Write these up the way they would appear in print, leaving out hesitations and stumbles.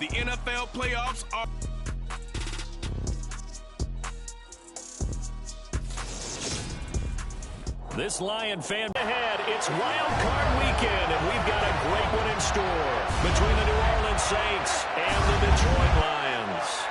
The NFL playoffs are... This Lion fan ahead. It's Wild Card Weekend, and we've got a great one in store between the New Orleans Saints and the Detroit Lions.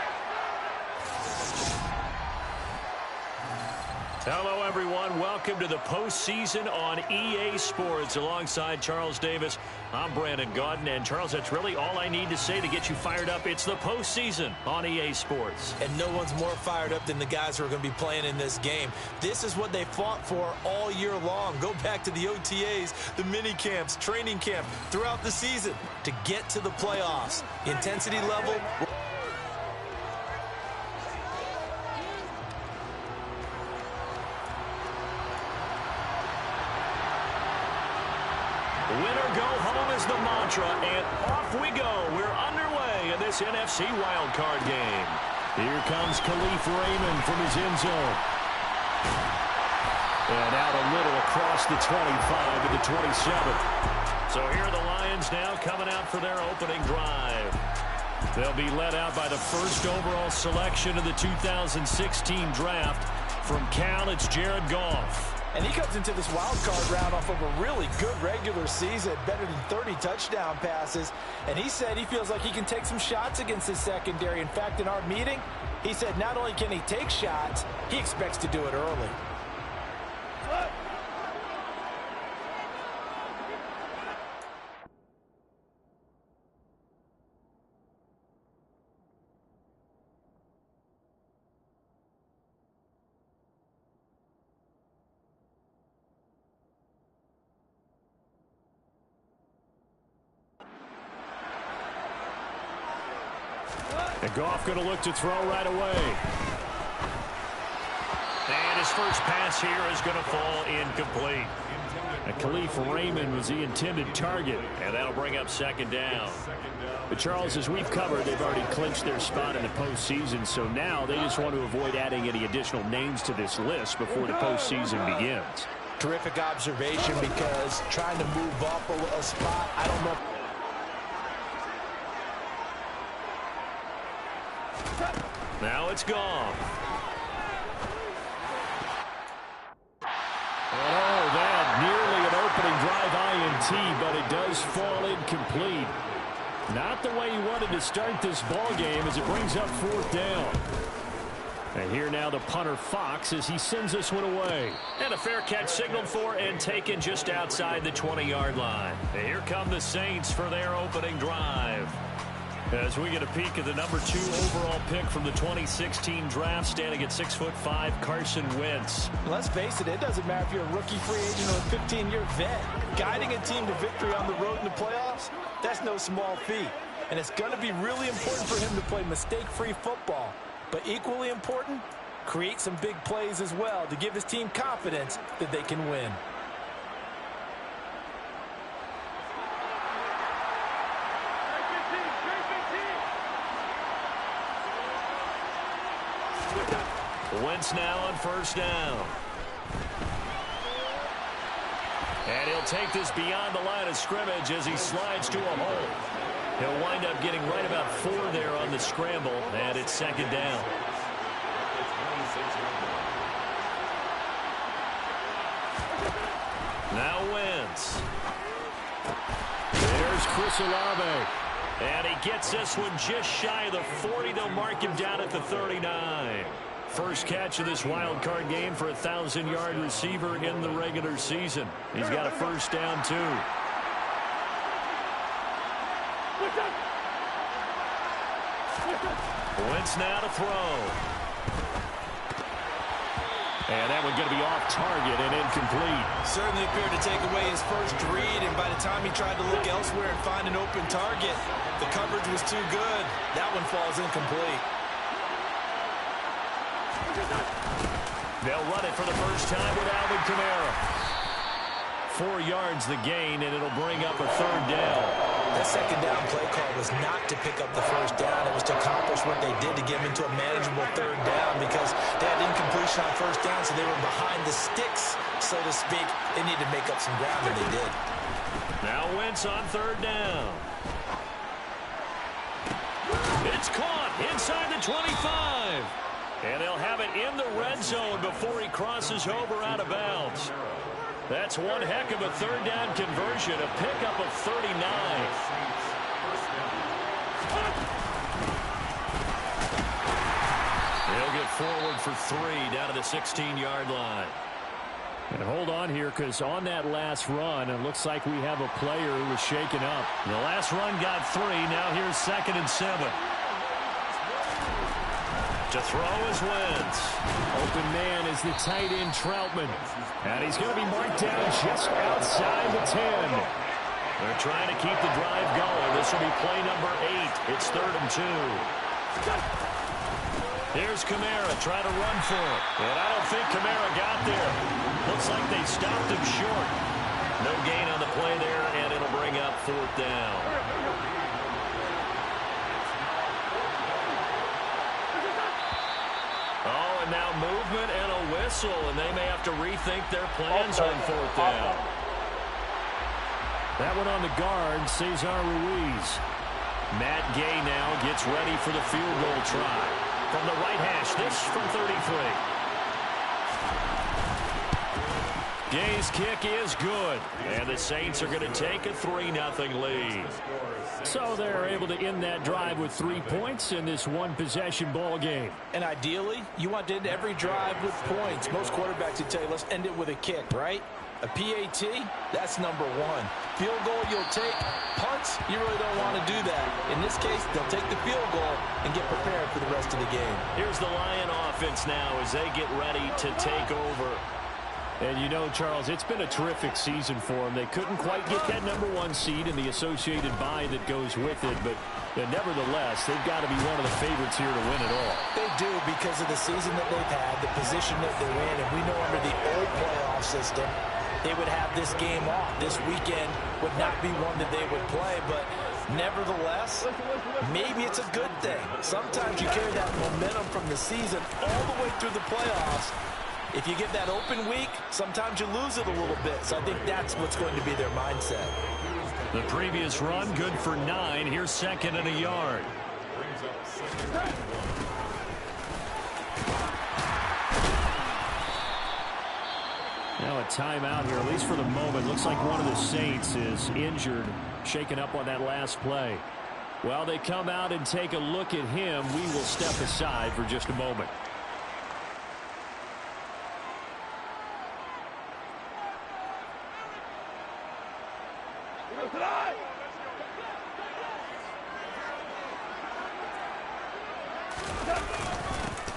Hello, everyone. Welcome to the postseason on EA Sports. Alongside Charles Davis, I'm Brandon Gaudin. And, Charles, that's really all I need to say to get you fired up. It's the postseason on EA Sports. And no one's more fired up than the guys who are going to be playing in this game. This is what they fought for all year long. Go back to the OTAs, the mini camps, training camp, throughout the season to get to the playoffs. Intensity level... Winner go home is the mantra, and off we go. We're underway in this NFC wildcard game. Here comes Khalif Raymond from his end zone. And out a little across the 25 to the 27. So here are the Lions now coming out for their opening drive. They'll be led out by the first overall selection of the 2016 draft. From Cal, it's Jared Goff. And he comes into this wild card round off of a really good regular season, better than 30 touchdown passes. And he said he feels like he can take some shots against his secondary. In fact, in our meeting, he said not only can he take shots, he expects to do it early. And Goff going to look to throw right away. And his first pass here is going to fall incomplete. And Khalif Raymond was the intended target, and that'll bring up second down. But, Charles, as we've covered, they've already clinched their spot in the postseason, so now they just want to avoid adding any additional names to this list before the postseason begins. Terrific observation, because trying to move up a spot, I don't know. Now it's gone. Oh, that nearly an opening drive INT, but it does fall incomplete. Not the way he wanted to start this ball game as it brings up fourth down. And here now the punter Fox as he sends this one away. And a fair catch signaled for and taken just outside the 20-yard line. And here come the Saints for their opening drive. As we get a peek at the number 2 overall pick from the 2016 draft, standing at 6'5", Carson Wentz. Let's face it, it doesn't matter if you're a rookie free agent or a 15-year vet. Guiding a team to victory on the road in the playoffs, that's no small feat. And it's going to be really important for him to play mistake-free football. But equally important, create some big plays as well to give his team confidence that they can win. Wentz now on first down. And he'll take this beyond the line of scrimmage as he slides to a hole. He'll wind up getting right about 4 there on the scramble, and it's second down. Now Wentz. There's Chris Olave. And he gets this one just shy of the 40. They'll mark him down at the 39. First catch of this wild card game for a 1,000-yard receiver in the regular season. He's got a first down, too. Wentz now to throw. And that one's going to be off target and incomplete. Certainly appeared to take away his first read, and by the time he tried to look elsewhere and find an open target, the coverage was too good. That one falls incomplete. They'll run it for the first time with Alvin Kamara. 4 yards the gain, and it'll bring up a third down. That second down play call was not to pick up the first down. It was to accomplish what they did to get him into a manageable third down, because they had incompletion on first down, so they were behind the sticks, so to speak. They needed to make up some ground, and they did. Now Wentz on third down. It's caught inside the 25. And they'll have it in the red zone before he crosses over out of bounds. That's one heck of a third down conversion, a pickup of 39. He'll get forward for 3 down to the 16-yard line. And hold on here, because on that last run, it looks like we have a player who was shaken up. The last run got 3. Now here's 2nd and 7. To throw is Wentz. Open man is the tight end Troutman. And he's going to be marked down just outside the 10. They're trying to keep the drive going. This will be play number 8. It's 3rd and 2. Here's Kamara trying to run for it. And I don't think Kamara got there. Looks like they stopped him short. No gain on the play there, and it'll bring up 4th down. Oh, and now movement and a whistle, and they may have to rethink their plans on 4th down. That one on the guard, Cesar Ruiz. Matt Gay now gets ready for the field goal try. From the right hash, this from 33. Gay's kick is good. And the Saints are going to take a 3-0 lead. So they're able to end that drive with 3 points in this one-possession ball game. And ideally, you want to end every drive with points. Most quarterbacks would tell you, let's end it with a kick, right? A PAT, that's number 1. Field goal you'll take. Punts, you really don't want to do that. In this case, they'll take the field goal and get prepared for the rest of the game. Here's the Lion offense now as they get ready to take over. And you know, Charles, it's been a terrific season for them. They couldn't quite get that number 1 seed and the associated bye that goes with it, but nevertheless, they've got to be one of the favorites here to win it all. They do, because of the season that they've had, the position that they're in, and we know under the old playoff system, they would have this game off. This weekend would not be one that they would play, but nevertheless, maybe it's a good thing. Sometimes you carry that momentum from the season all the way through the playoffs. If you get that open week, sometimes you lose it a little bit. So I think that's what's going to be their mindset. The previous run, good for 9. Here's 2nd and a yard. Now a timeout here, at least for the moment. Looks like one of the Saints is injured, shaken up on that last play. While they come out and take a look at him, we will step aside for just a moment.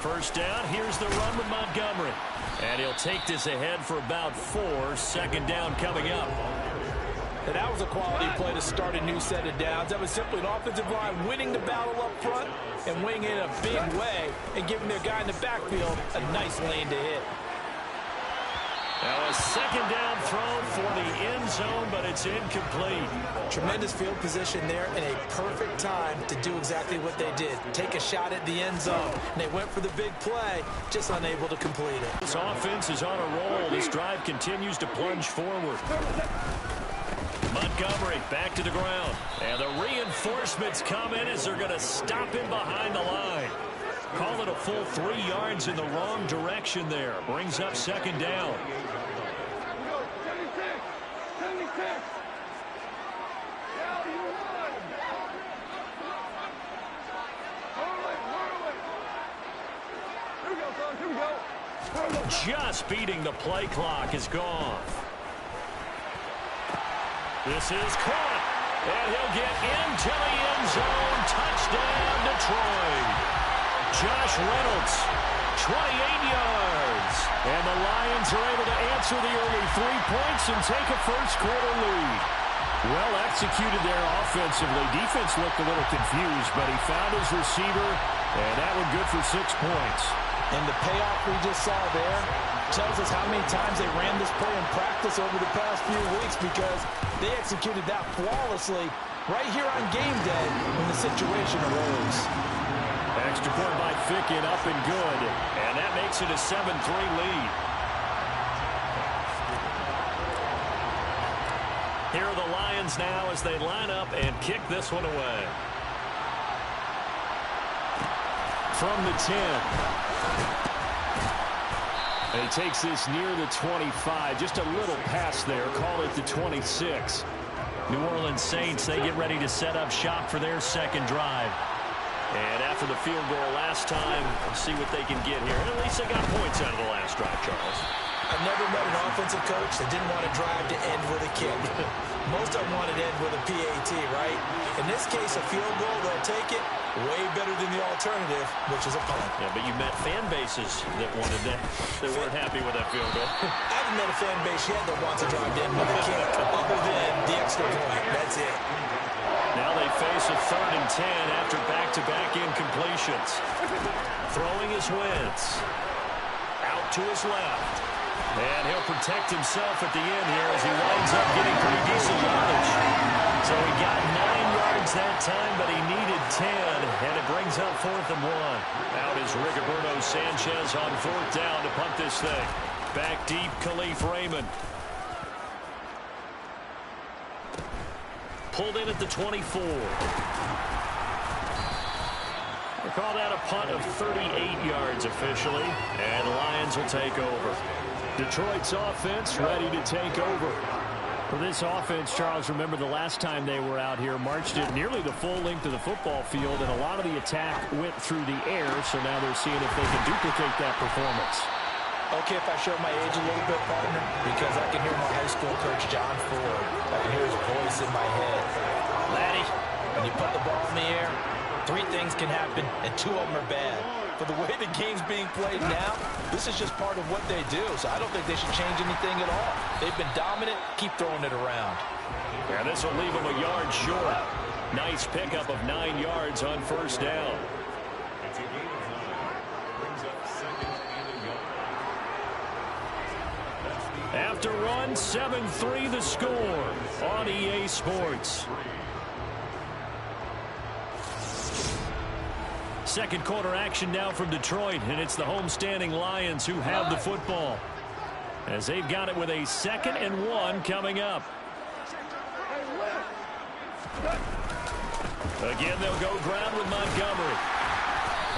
First down, here's the run with Montgomery. And he'll take this ahead for about 4. 2nd down coming up. And that was a quality play to start a new set of downs. That was simply an offensive line winning the battle up front and winning in a big way and giving their guy in the backfield a nice lane to hit. Now a 2nd down throw for the end zone, but it's incomplete. Tremendous field position there and a perfect time to do exactly what they did. Take a shot at the end zone. And they went for the big play, just unable to complete it. This offense is on a roll. This drive continues to plunge forward. Montgomery back to the ground. And the reinforcements come in as they're going to stop him behind the line. Call it a full 3 yards in the wrong direction there. Brings up 2nd down. Just beating the play clock is gone. This is caught. And he'll get into the end zone. Touchdown, Detroit. Josh Reynolds, 28 yards. And the Lions are able to answer the early 3 points and take a first-quarter lead. Well executed there offensively. Defense looked a little confused, but he found his receiver, and that one good for 6 points. And the payoff we just saw there tells us how many times they ran this play in practice over the past few weeks, because they executed that flawlessly right here on game day when the situation arose. Extra point by Ficken, up and good. And that makes it a 7-3 lead. Here are the Lions now as they line up and kick this one away. from the 10. And he takes this near the 25. Just a little pass there. Call it the 26. New Orleans Saints, they get ready to set up shop for their second drive. And after the field goal last time, we'll see what they can get here. And at least they got points out of the last drive, Charles. I've never met an offensive coach that didn't want to drive to end with a kick. Most of them wanted to end with a PAT, right? In this case, a field goal, they'll take it. Way better than the alternative, which is a punt. Yeah, but you met fan bases that wanted that. They weren't happy with that field goal. I haven't met a fan base yet that wants to drive to end with a kick, other than the extra point. That's it. Now they face a 3rd and 10 after back-to-back incompletions. Throwing his Wentz. Out to his left. And he'll protect himself at the end here as he winds up getting pretty decent yardage. So he got 9 yards that time, but he needed 10, and it brings up 4th and 1. Out is Rigoberto Sanchez on 4th down to punt this thing. Back deep, Khalif Raymond. Pulled in at the 24. They call that a punt of 38 yards officially, and the Lions will take over. Detroit's offense ready to take over. For this offense, Charles, remember the last time they were out here, marched it nearly the full length of the football field, and a lot of the attack went through the air, so now they're seeing if they can duplicate that performance. Okay, if I show my age a little bit, partner, because I can hear my high school coach, John Ford. I can hear his voice in my head. Laddie, when you put the ball in the air, 3 things can happen, and 2 of them are bad. For the way the game's being played now, this is just part of what they do, so I don't think they should change anything at all. They've been dominant. Keep throwing it around. Yeah, this will leave them a yard short. Nice pickup of 9 yards on 1st down. After run, 7-3 the score on EA Sports. Second quarter action now from Detroit, and it's the homestanding Lions who have the football, as they've got it with a 2nd and 1 coming up. Again, they'll go ground with Montgomery.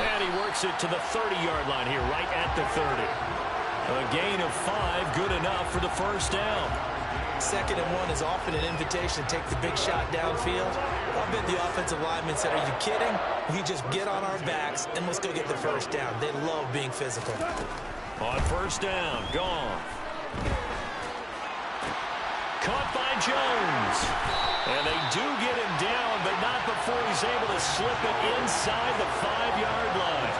And he works it to the 30-yard line here, right at the 30. A gain of 5, good enough for the 1st down. 2nd and 1 is often an invitation to take the big shot downfield. I bet the offensive lineman said, are you kidding? We just get on our backs and let's go get the 1st down. They love being physical. On 1st down, gone. Caught by Jones. And they do get him down, but not before he's able to slip it inside the 5-yard line.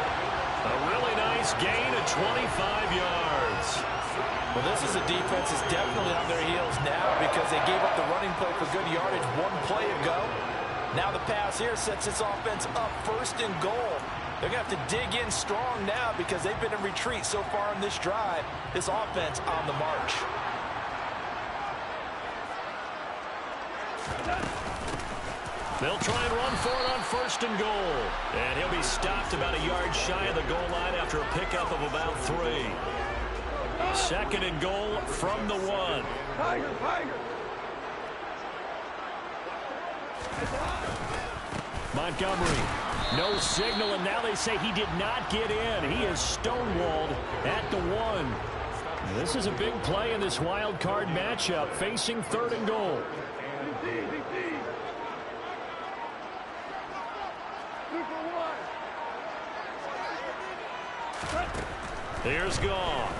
A really nice gain of 25 yards. Well, this is a defense that's definitely on their heels now because they gave up the running play for good yardage 1 play ago. Now the pass here sets this offense up 1st and goal. They're going to have to dig in strong now because they've been in retreat so far in this drive. This offense on the march. They'll try and run for it on 1st and goal. And he'll be stopped about a yard shy of the goal line after a pickup of about 3. 2nd and goal from the 1. Montgomery, no signal, and now they say he did not get in. He is stonewalled at the 1. This is a big play in this wild card matchup, facing 3rd and goal. Here's Goff.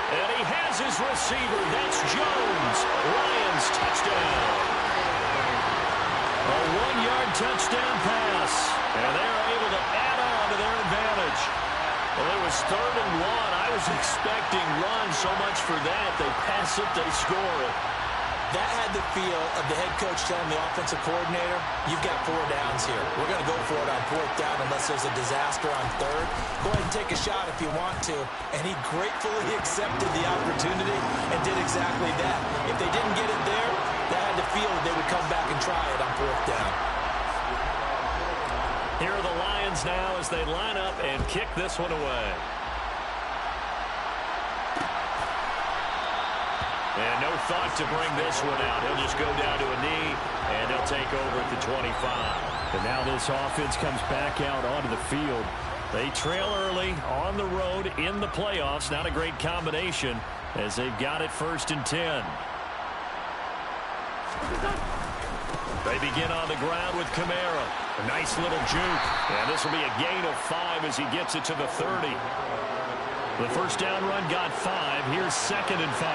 And he has his receiver. That's Jones. Lions touchdown. A 1-yard touchdown pass. And they're able to add on to their advantage. Well, it was 3rd and 1. I was expecting run so much for that. They pass it, they score it. That had the feel of the head coach telling the offensive coordinator, you've got 4 downs here. We're going to go for it on 4th down unless there's a disaster on 3rd. Go ahead and take a shot if you want to. And he gratefully accepted the opportunity and did exactly that. If they didn't get it there, that had the feel that they would come back and try it on 4th down. Here are the Lions now as they line up and kick this one away. And no thought to bring this one out. He'll just go down to a knee, and he'll take over at the 25. And now this offense comes back out onto the field. They trail early on the road in the playoffs. Not a great combination as they've got it 1st and 10. They begin on the ground with Kamara. A nice little juke. And this will be a gain of 5 as he gets it to the 30. The first down run got 5. Here's 2nd and 5.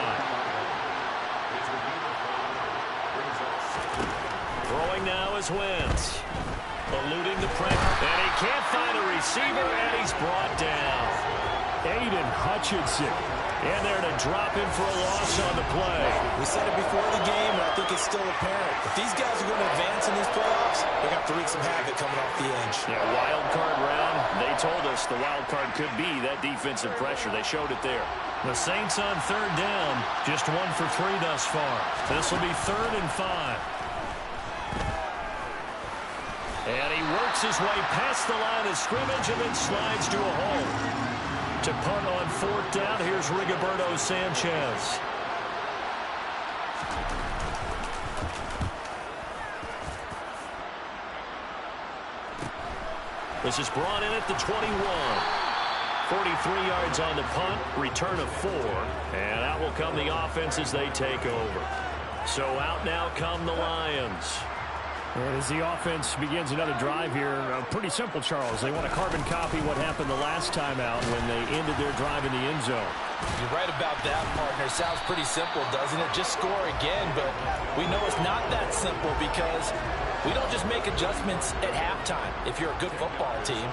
Throwing now is Wentz. Eluding the pressure. And he can't find a receiver, and he's brought down. Aiden Hutchinson in there to drop him for a loss on the play. We said it before the game, and I think it's still apparent. If these guys are going to advance in these playoffs, they're going to have to wreak some havoc coming off the edge. Yeah, wild card round. They told us the wild card could be that defensive pressure. They showed it there. The Saints on 3rd down. Just 1 for 3 thus far. This will be 3rd and 5. And he works his way past the line of scrimmage and then slides to a hole. To punt on 4th down, here's Rigoberto Sanchez. This is brought in at the 21. 43 yards on the punt, return of 4. And out will come the offense as they take over. So out now come the Lions. And as the offense begins another drive here, pretty simple, Charles. They want to carbon copy what happened the last time out when they ended their drive in the end zone. You're right about that, partner. Sounds pretty simple, doesn't it? Just score again, but we know it's not that simple because we don't just make adjustments at halftime if you're a good football team.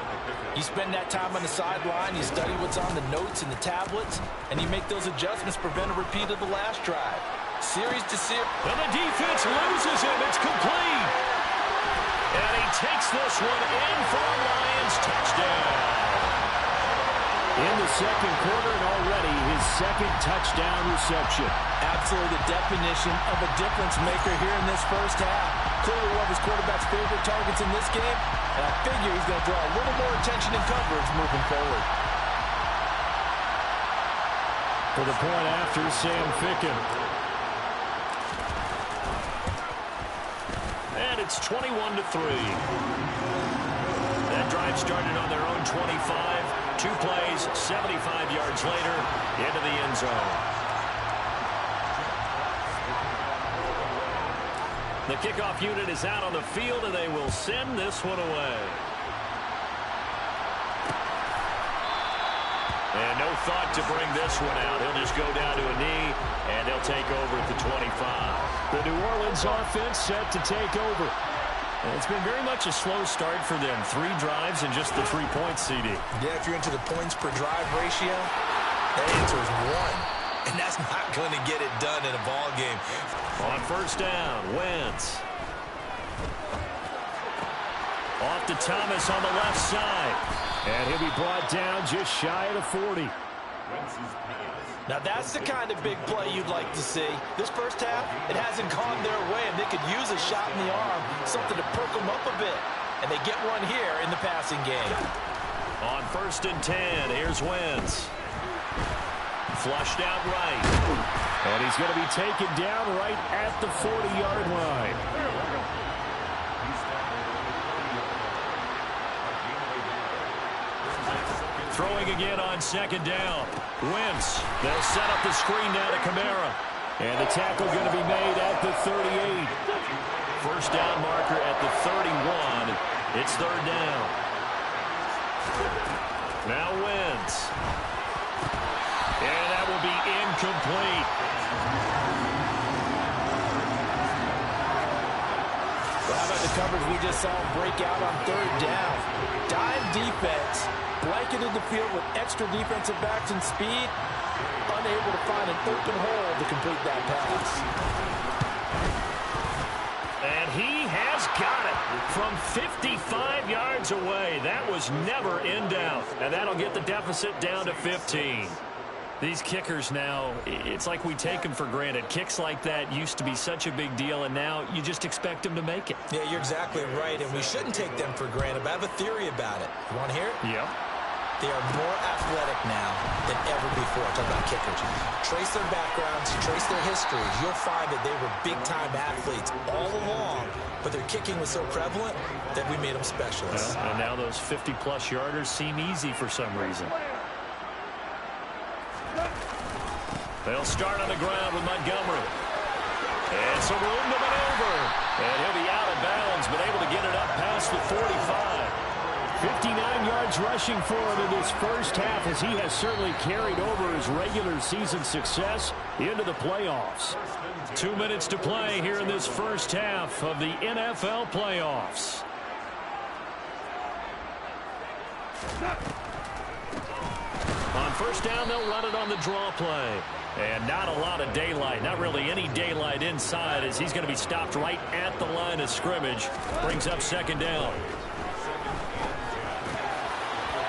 You spend that time on the sideline, you study what's on the notes and the tablets, and you make those adjustments to prevent a repeat of the last drive. Series to series. And the defense loses him. It's complete. And he takes this one in for a Lions touchdown. In the 2nd quarter and already his 2nd touchdown reception. Absolutely the definition of a difference maker here in this first half. Clearly one of his quarterback's favorite targets in this game, and I figure he's going to draw a little more attention and coverage moving forward. For the point after, Sam Ficken. And it's 21-3. That drive started on their own 25. 2 plays, 75 yards later, into the end zone. The kickoff unit is out on the field, and they will send this one away. And no thought to bring this one out. He'll just go down to a knee, and they'll take over at the 25. The New Orleans offense set to take over. And it's been very much a slow start for them. 3 drives and just the 3 points, CD. Yeah, if you're into the points per drive ratio, that answer is 1. And that's not going to get it done in a ball game. On 1st down, Wentz. Off to Thomas on the left side. And he'll be brought down just shy of the 40. Now that's the kind of big play you'd like to see. This first half, it hasn't gone their way, and they could use a shot in the arm, something to perk them up a bit. And they get one here in the passing game. On 1st and 10, here's Wentz. Flushed out right. And he's going to be taken down right at the 40-yard line. Throwing again on 2nd down. Wentz. They'll set up the screen now to Kamara. And the tackle going to be made at the 38. First down marker at the 31. It's 3rd down. Now Wentz. And that will be incomplete. Well, how about the coverage we just saw break out on 3rd down? Dime defense. Blanketed the field with extra defensive backs and speed, unable to find an open hole to complete that pass. And he has got it from 55 yards away. That was never in doubt. And that'll get the deficit down to 15. These kickers now, it's like we take them for granted. Kicks like that used to be such a big deal, and now you just expect them to make it. Yeah, you're exactly right, and we shouldn't take them for granted, but I have a theory about it. You want to hear it? Yep. They are more athletic now than ever before. Talk about kickers. Trace their backgrounds, trace their histories. You'll find that they were big-time athletes all along, but their kicking was so prevalent that we made them specialists. Well, and now those 50-plus yarders seem easy for some reason. They'll start on the ground with Montgomery. And some room to maneuver. And he'll be out of bounds, but able to get it up past the 45. 59 yards rushing for him in this first half, as he has certainly carried over his regular season success into the playoffs. 2 minutes to play here in this first half of the NFL playoffs. On first down, they'll run it on the draw play. And not a lot of daylight, not really any daylight inside, as he's going to be stopped right at the line of scrimmage. Brings up second down.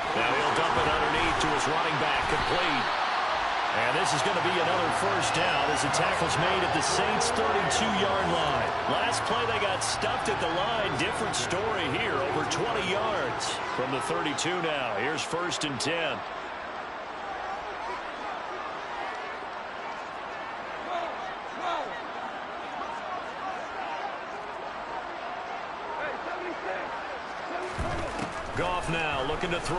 Now he'll dump it underneath to his running back, complete. And this is going to be another first down as the tackle's made at the Saints' 32-yard line. Last play they got stuffed at the line. Different story here, over 20 yards from the 32 now. Here's 1st and 10. Goff now looking to throw.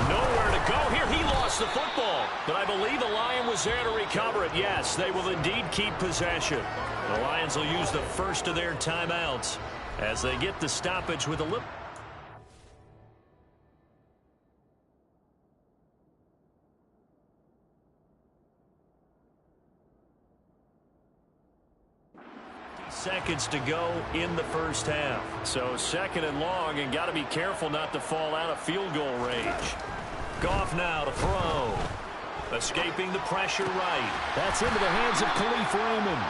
Nowhere to go here. He lost the football, but I believe the Lion was there to recover it. Yes, they will indeed keep possession. The Lions will use the first of their timeouts as they get the stoppage with a little. Seconds to go in the first half. So second and long, and got to be careful not to fall out of field goal range. Goff now to throw. Escaping the pressure right. That's into the hands of Khalif Raymond.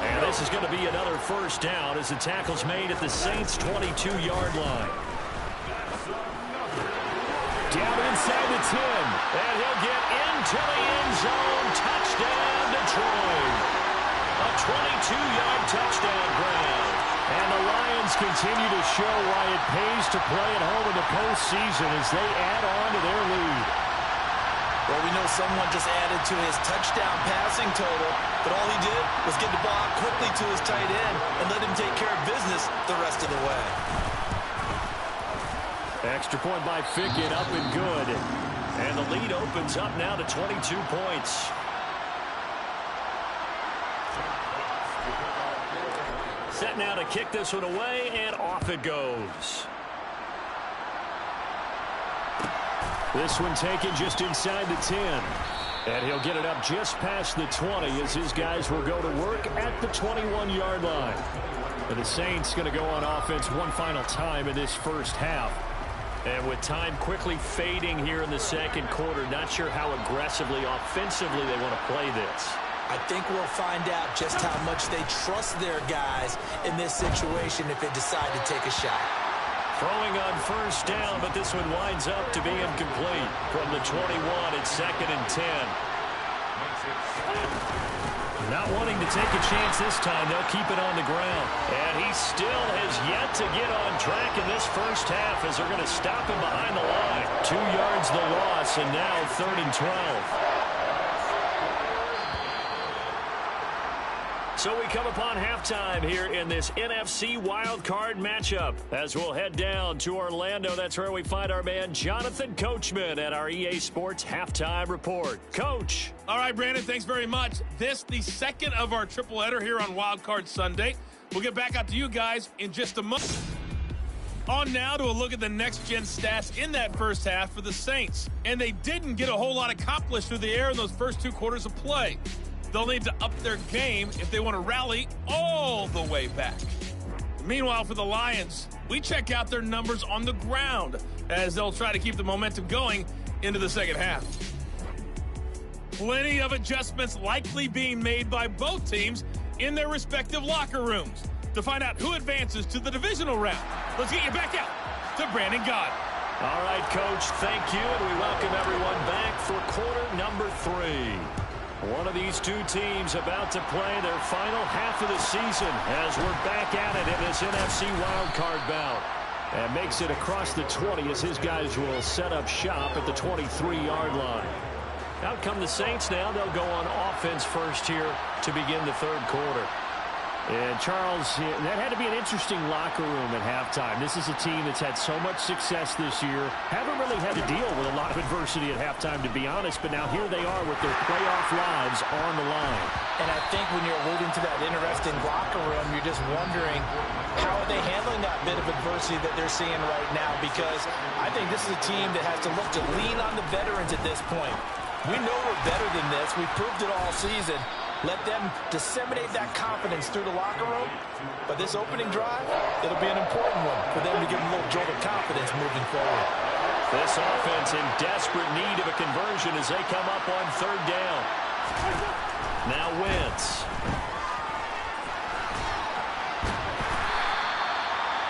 And this is going to be another first down as the tackle's made at the Saints' 22-yard line. Down inside the 10. And he'll get into the end zone. Touchdown, Detroit. A 22-yard touchdown grab. And the Lions continue to show why it pays to play at home in the postseason as they add on to their lead. Well, we know someone just added to his touchdown passing total, but all he did was get the ball out quickly to his tight end and let him take care of business the rest of the way. Extra point by Fickett, up and good. And the lead opens up now to 22 points. Set now to kick this one away, and off it goes. This one taken just inside the 10. And he'll get it up just past the 20 as his guys will go to work at the 21-yard line. And the Saints going to go on offense one final time in this first half. And with time quickly fading here in the second quarter, not sure how aggressively, offensively they want to play this. I think we'll find out just how much they trust their guys in this situation if they decide to take a shot. Throwing on first down, but this one winds up to be incomplete. From the 21, it's 2nd and 10. Not wanting to take a chance this time, they'll keep it on the ground. And he still has yet to get on track in this first half as they're going to stop him behind the line. 2 yards the loss, and now 3rd and 12. So we come upon halftime here in this NFC wildcard matchup as we'll head down to Orlando. That's where we find our man Jonathan Coachman at our EA Sports Halftime Report. Coach. All right, Brandon, thanks very much. This, the second of our triple header here on Wildcard Sunday. We'll get back out to you guys in just a moment. On now to a look at the next-gen stats in that first half for the Saints. And they didn't get a whole lot accomplished through the air in those first 2 quarters of play. They'll need to up their game if they want to rally all the way back. Meanwhile, for the Lions, we check out their numbers on the ground as they'll try to keep the momentum going into the second half. Plenty of adjustments likely being made by both teams in their respective locker rooms. To find out who advances to the divisional round, let's get you back out to Brandon Gaudin. All right, Coach, thank you, and we welcome everyone back for quarter number 3. One of these two teams about to play their final half of the season as we're back at it in this NFC wildcard bout. And makes it across the 20 as his guys will set up shop at the 23-yard line. Out come the Saints now. They'll go on offense first here to begin the third quarter. And, Charles, that had to be an interesting locker room at halftime. This is a team that's had so much success this year. Haven't really had to deal with a lot of adversity at halftime, to be honest. But now here they are with their playoff lives on the line. And I think when you're alluding to that interesting locker room, you're just wondering how are they handling that bit of adversity that they're seeing right now. Because I think this is a team that has to look to lean on the veterans at this point. We know we're better than this. We've proved it all season. Let them disseminate that confidence through the locker room. But this opening drive, it'll be an important one for them to give them a little jolt of confidence moving forward. This offense in desperate need of a conversion as they come up on third down. Now Wentz.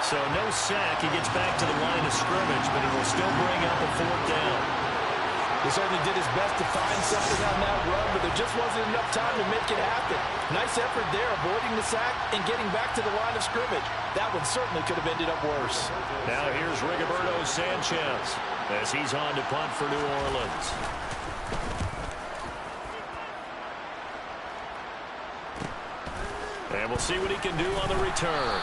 So no sack. He gets back to the line of scrimmage, but it will still bring up a fourth down. He certainly did his best to find something on that run, but there just wasn't enough time to make it happen. Nice effort there, avoiding the sack and getting back to the line of scrimmage. That one certainly could have ended up worse. Now here's Rigoberto Sanchez as he's on to punt for New Orleans. And we'll see what he can do on the return.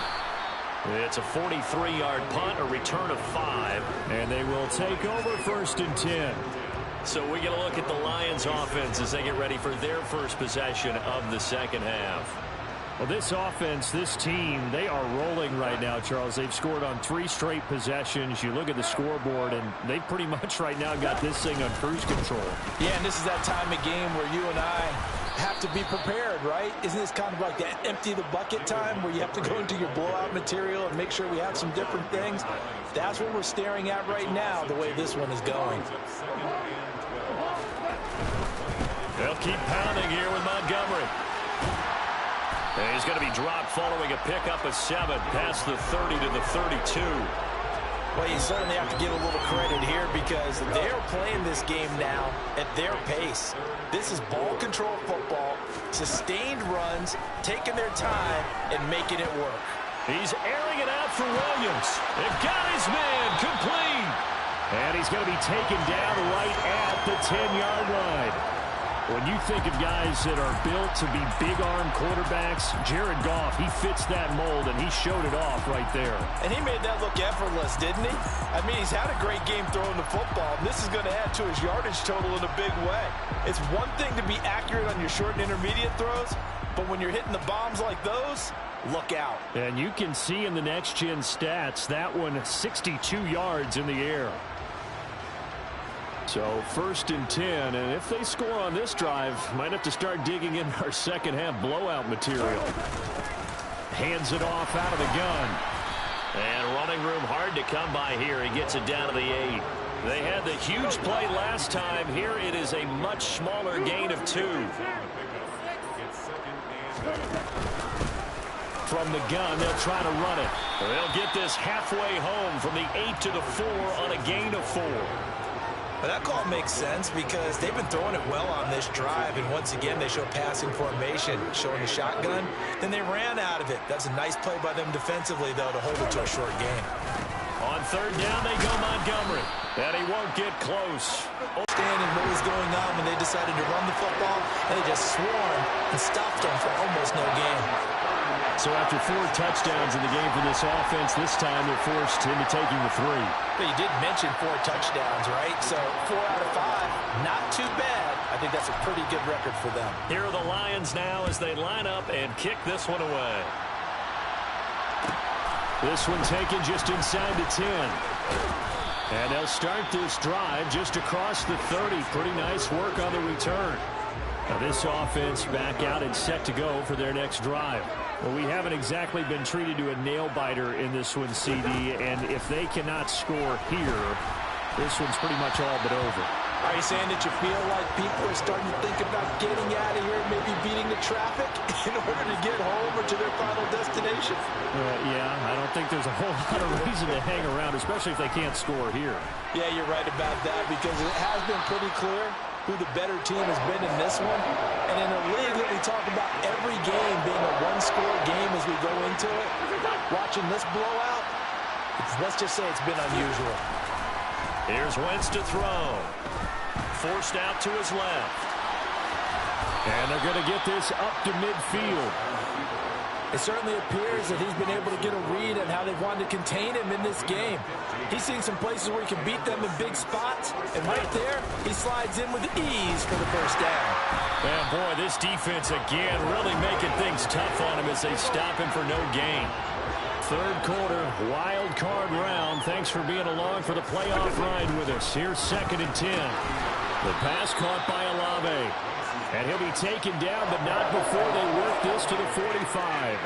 It's a 43-yard punt, a return of 5. And they will take over 1st and 10. So we get a look at the Lions offense as they get ready for their first possession of the second half. Well, this offense, this team, they are rolling right now, Charles. They've scored on 3 straight possessions. You look at the scoreboard, and they pretty much right now got this thing on cruise control. Yeah, and this is that time of game where you and I have to be prepared, right? Isn't this kind of like that empty the bucket time where you have to go into your blowout material and make sure we have some different things? That's what we're staring at right now, the way this one is going. They'll keep pounding here with Montgomery. And he's going to be dropped following a pickup of 7 past the 30 to the 32. Well, you certainly have to give a little credit here because they're playing this game now at their pace. This is ball control football, sustained runs, taking their time, and making it work. He's airing it out for Williams. It got his man complete. And he's going to be taken down right at the 10-yard line. When you think of guys that are built to be big-arm quarterbacks, Jared Goff, he fits that mold, and he showed it off right there. And he made that look effortless, didn't he? I mean, he's had a great game throwing the football, and this is going to add to his yardage total in a big way. It's one thing to be accurate on your short and intermediate throws, but when you're hitting the bombs like those, look out. And you can see in the next-gen stats, that one 62 yards in the air. So 1st and 10, and if they score on this drive, might have to start digging in our second half blowout material. Hands it off out of the gun. And running room hard to come by here. He gets it down to the 8. They had the huge play last time. Here it is a much smaller gain of 2. From the gun, they'll try to run it. They'll get this halfway home from the 8 to the 4 on a gain of 4. But that call makes sense because they've been throwing it well on this drive, and once again they show passing formation, showing the shotgun. Then they ran out of it. That's a nice play by them defensively, though, to hold it to a short game. On 3rd down, they go Montgomery, and he won't get close. Understanding what was going on when they decided to run the football, and they just swarmed and stopped them for almost no gain. So after 4 touchdowns in the game for this offense, this time they're forced into taking the 3. But you did mention 4 touchdowns, right? So 4 out of 5, not too bad. I think that's a pretty good record for them. Here are the Lions now as they line up and kick this one away. This one taken just inside the 10. And they'll start this drive just across the 30. Pretty nice work on the return. Now this offense back out and set to go for their next drive. Well, we haven't exactly been treated to a nail-biter in this one, CD, and if they cannot score here, this one's pretty much all but over. Are you saying that you feel like people are starting to think about getting out of here, maybe beating the traffic in order to get home or to their final destination? Yeah, I don't think there's a whole lot of reason to hang around, especially if they can't score here. Yeah, you're right about that because it has been pretty clear who the better team has been in this one. And in a league that we talk about every game being a one-score game as we go into it, watching this blowout, let's just say it's been unusual. Here's Wentz to throw. Forced out to his left. And they're going to get this up to midfield. It certainly appears that he's been able to get a read on how they've wanted to contain him in this game. He's seen some places where he can beat them in big spots, and right there, he slides in with ease for the first down. And boy, this defense again really making things tough on him as they stop him for no gain. Third quarter, wild card round. Thanks for being along for the playoff ride with us. Here's 2nd and 10. The pass caught by Olave. And he'll be taken down, but not before they work this to the 45.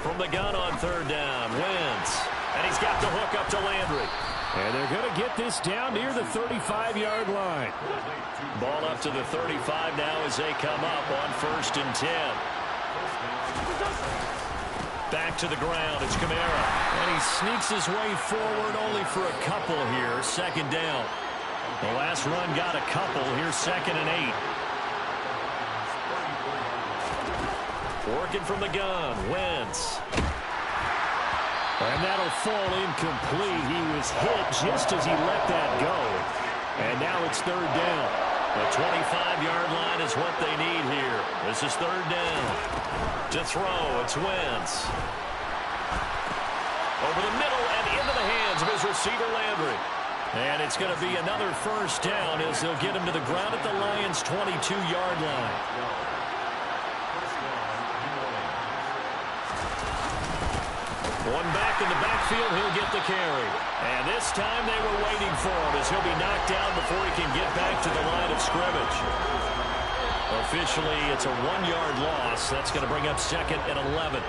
From the gun on 3rd down, Wentz. And he's got the hook up to Landry. And they're going to get this down near the 35-yard line. Ball up to the 35 now as they come up on 1st and 10. Back to the ground, it's Kamara. And he sneaks his way forward only for a couple here. 2nd down. The last run got a couple. Here's 2nd and 8. Working from the gun, Wentz. And that'll fall incomplete. He was hit just as he let that go. And now it's 3rd down. The 25-yard line is what they need here. This is 3rd down. To throw, it's Wentz. Over the middle and into the hands of his receiver, Landry. And it's going to be another 1st down as they'll get him to the ground at the Lions' 22-yard line. One back in the backfield, he'll get the carry. And this time they were waiting for him as he'll be knocked down before he can get back to the line of scrimmage. Officially, it's a 1-yard loss. That's going to bring up 2nd and 11.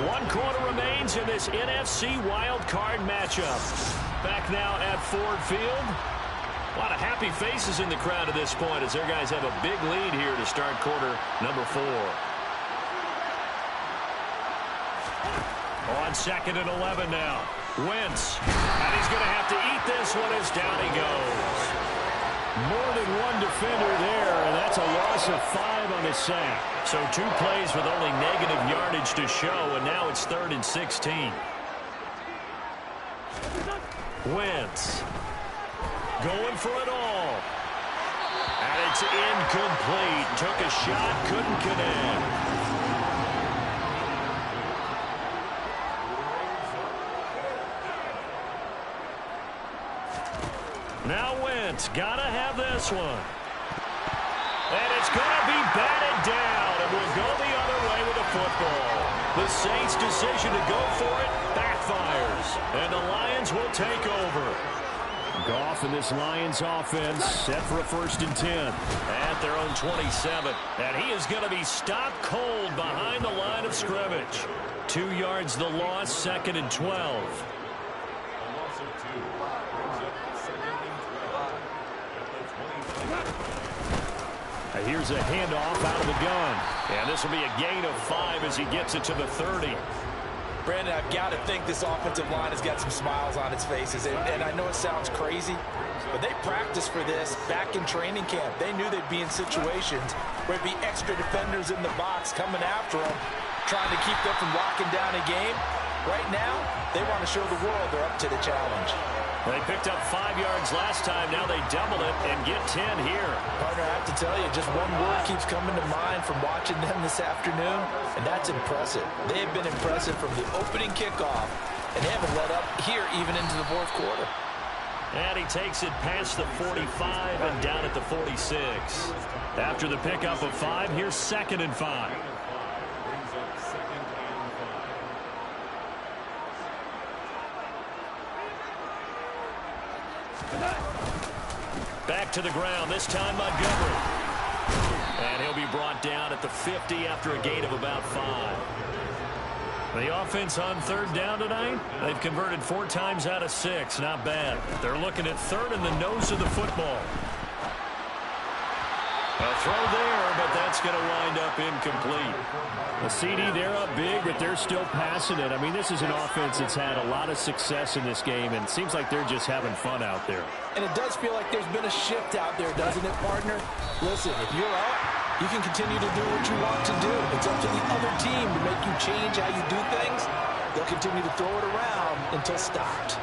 1 quarter remains in this NFC wild card matchup. Back now at Ford Field. A lot of happy faces in the crowd at this point as their guys have a big lead here to start quarter number 4. On 2nd and 11 now. Wentz. And he's going to have to eat this one as down he goes. More than one defender there, and that's a loss of 5 on the sack. So 2 plays with only negative yardage to show, and now it's 3rd and 16. Wentz. Going for it all. And it's incomplete. Took a shot, couldn't connect. Now Wentz, gotta have this one. And it's gonna be batted down, and we'll go the other way with the football. The Saints' decision to go for it backfires, and the Lions will take over. Goff in this Lions offense set for a 1st and 10. At their own 27, and he is gonna be stopped cold behind the line of scrimmage. 2 yards the loss, 2nd and 12. Here's a handoff out of the gun. And this will be a gain of 5 as he gets it to the 30. Brandon, I've got to think this offensive line has got some smiles on its faces. And I know it sounds crazy, but they practiced for this back in training camp. They knew they'd be in situations where it'd be extra defenders in the box coming after them, trying to keep them from locking down a game. Right now, they want to show the world they're up to the challenge. They picked up 5 yards last time. Now they double it and get 10 here. Partner, I have to tell you, just one word keeps coming to mind from watching them this afternoon, and that's impressive. They have been impressive from the opening kickoff, and they haven't let up here even into the 4th quarter. And he takes it past the 45 and down at the 46. After the pickup of 5, here's 2nd and 5. Back to the ground, this time Montgomery. And he'll be brought down at the 50 after a gain of about 5. The offense on 3rd down tonight, they've converted 4 times out of 6. Not bad. They're looking at 3rd in the nose of the football. A throw there, but that's going to wind up incomplete. The CD, they're up big, but they're still passing it. I mean, this is an offense that's had a lot of success in this game, and it seems like they're just having fun out there. And it does feel like there's been a shift out there, doesn't it, partner? Listen, if you're up, you can continue to do what you want to do. It's up to the other team to make you change how you do things. They'll continue to throw it around until stopped.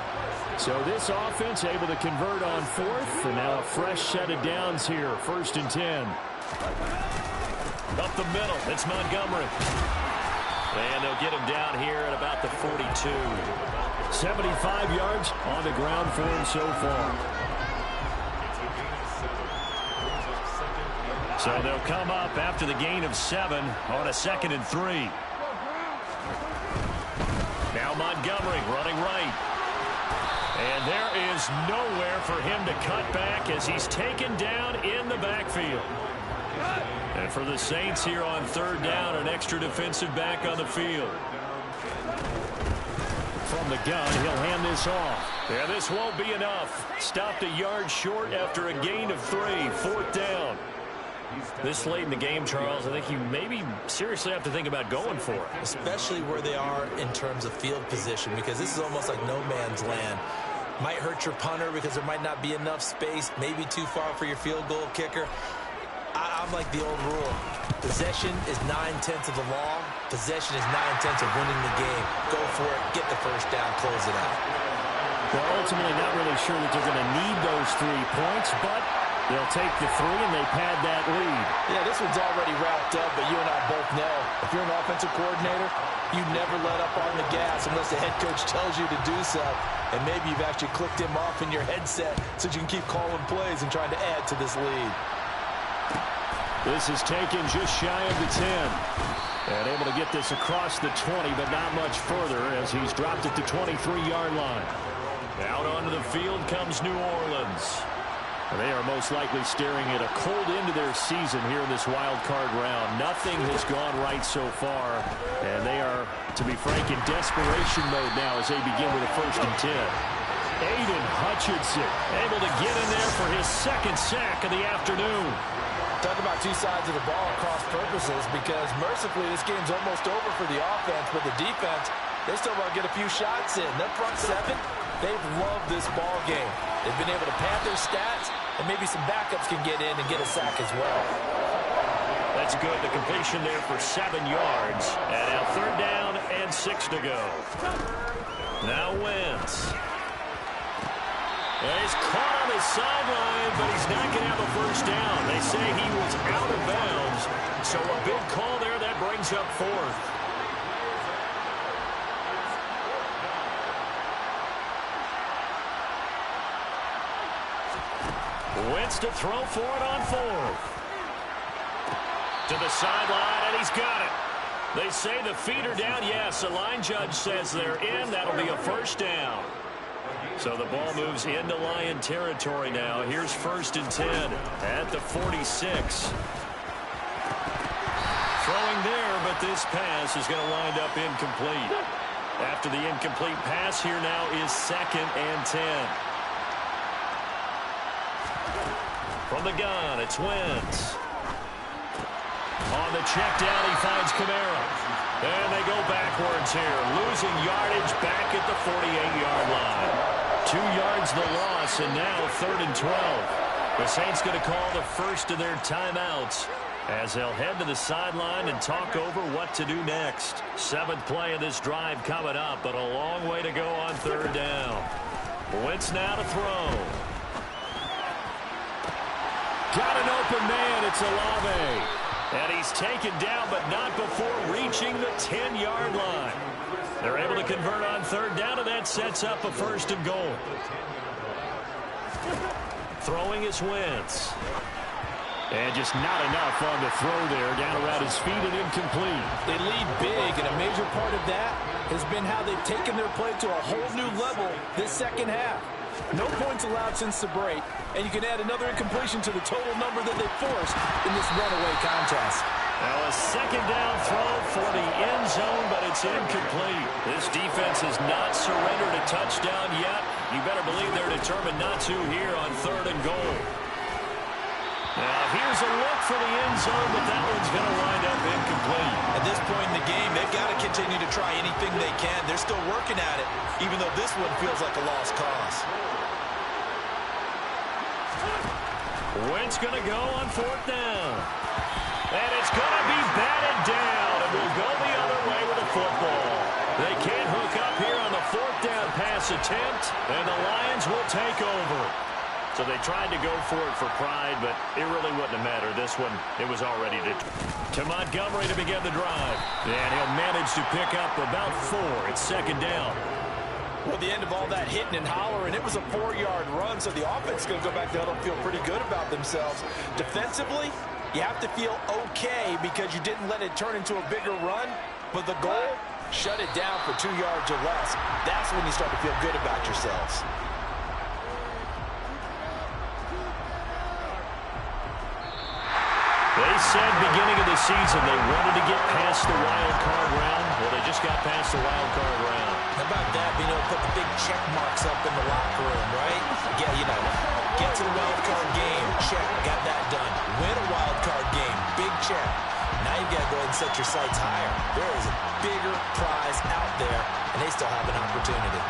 So this offense able to convert on 4th, and now a fresh set of downs here, 1st and 10. the middle. It's Montgomery. And they'll get him down here at about the 42. 75 yards on the ground for him so far. So they'll come up after the gain of 7 on a 2nd and 3. Now Montgomery running right. And there is nowhere for him to cut back as he's taken down in the backfield. And for the Saints here on 3rd down, an extra defensive back on the field. From the gun, he'll hand this off. Yeah, this won't be enough. Stopped a yard short after a gain of 3. 4th down. This late in the game, Charles, I think you maybe seriously have to think about going for it. Especially where they are in terms of field position, because this is almost like no man's land. Might hurt your punter because there might not be enough space, maybe too far for your field goal kicker. I'm like the old rule. Possession is 9/10 of the law. Possession is 9/10 of winning the game. Go for it, get the first down, close it out. Well, ultimately not really sure that they're going to need those 3 points, but they'll take the 3 and they pad that lead. Yeah, this one's already wrapped up, but you and I both know if you're an offensive coordinator, you never let up on the gas unless the head coach tells you to do so. And maybe you've actually clicked him off in your headset so you can keep calling plays and trying to add to this lead. This is taken just shy of the 10. And able to get this across the 20, but not much further as he's dropped it to 23-yard line. Out onto the field comes New Orleans. They are most likely staring at a cold end to their season here in this wild card round. Nothing has gone right so far, and they are, to be frank, in desperation mode now as they begin with a 1st and 10. Aiden Hutchinson able to get in there for his 2nd sack of the afternoon. Talk about 2 sides of the ball across purposes, because mercifully this game's almost over for the offense, but the defense, they still want to get a few shots in. Their front 7, they've loved this ball game. They've been able to pad their stats, and maybe some backups can get in and get a sack as well. That's good. The completion there for 7 yards. And now 3rd down and 6 to go. Now Wentz. He's caught on the sideline, but he's not going to have a 1st down. They say he was out of bounds. So a big call there that brings up 4th. Wentz to throw for it on 4th. To the sideline, and he's got it. They say the feet are down. Yes, the line judge says they're in. That'll be a 1st down. So the ball moves into Lion territory now. Here's 1st and 10 at the 46. Throwing there, but this pass is going to wind up incomplete. After the incomplete pass, here now is 2nd and 10. From the gun, it's Wentz. On the check down, he finds Kamara. And they go backwards here, losing yardage back at the 48-yard line. 2 yards the loss, and now 3rd and 12. The Saints going to call the first of their timeouts as they'll head to the sideline and talk over what to do next. 7th play of this drive coming up, but a long way to go on 3rd down. Wentz now to throw. Got an open man. It's Olave. And he's taken down, but not before reaching the 10-yard line. They're able to convert on 3rd down, and that sets up a 1st and goal. Throwing is Wentz. And just not enough on the throw there. Down around his feet and incomplete. They lead big, and a major part of that has been how they've taken their play to a whole new level this 2nd half. No points allowed since the break, and you can add another incompletion to the total number that they forced in this runaway contest. Now a 2nd down throw for the end zone, but it's incomplete. This defense has not surrendered a touchdown yet. You better believe they're determined not to here on 3rd and goal. Now here's a look for the end zone, but that one's going to wind up incomplete. At this point in the game, they've got to continue to try anything they can. They're still working at it, even though this one feels like a lost cause. Wentz going to go on 4th down. And it's going to be batted down, and we'll go the other way with the football. They can't hook up here on the 4th down pass attempt, and the Lions will take over. So they tried to go for it for pride, but it really wouldn't have mattered. This one, it was already to Montgomery to begin the drive. And he'll manage to pick up about 4. It's second down. Well, the end of all that hitting and hollering, it was a 4-yard run, so the offense is going to go back there and feel pretty good about themselves. Defensively, you have to feel okay because you didn't let it turn into a bigger run, but the goal, shut it down for 2 yards or less. That's when you start to feel good about yourselves. They said beginning of the season they wanted to get past the wild card round. Well, they just got past the wild card round. How about that, being able to put the big check marks up in the locker room, right? Get to the wild card game, check, got that done. Win a wild card game, big check. Now you've got to go ahead and set your sights higher. There is a bigger prize out there, and they still have an opportunity.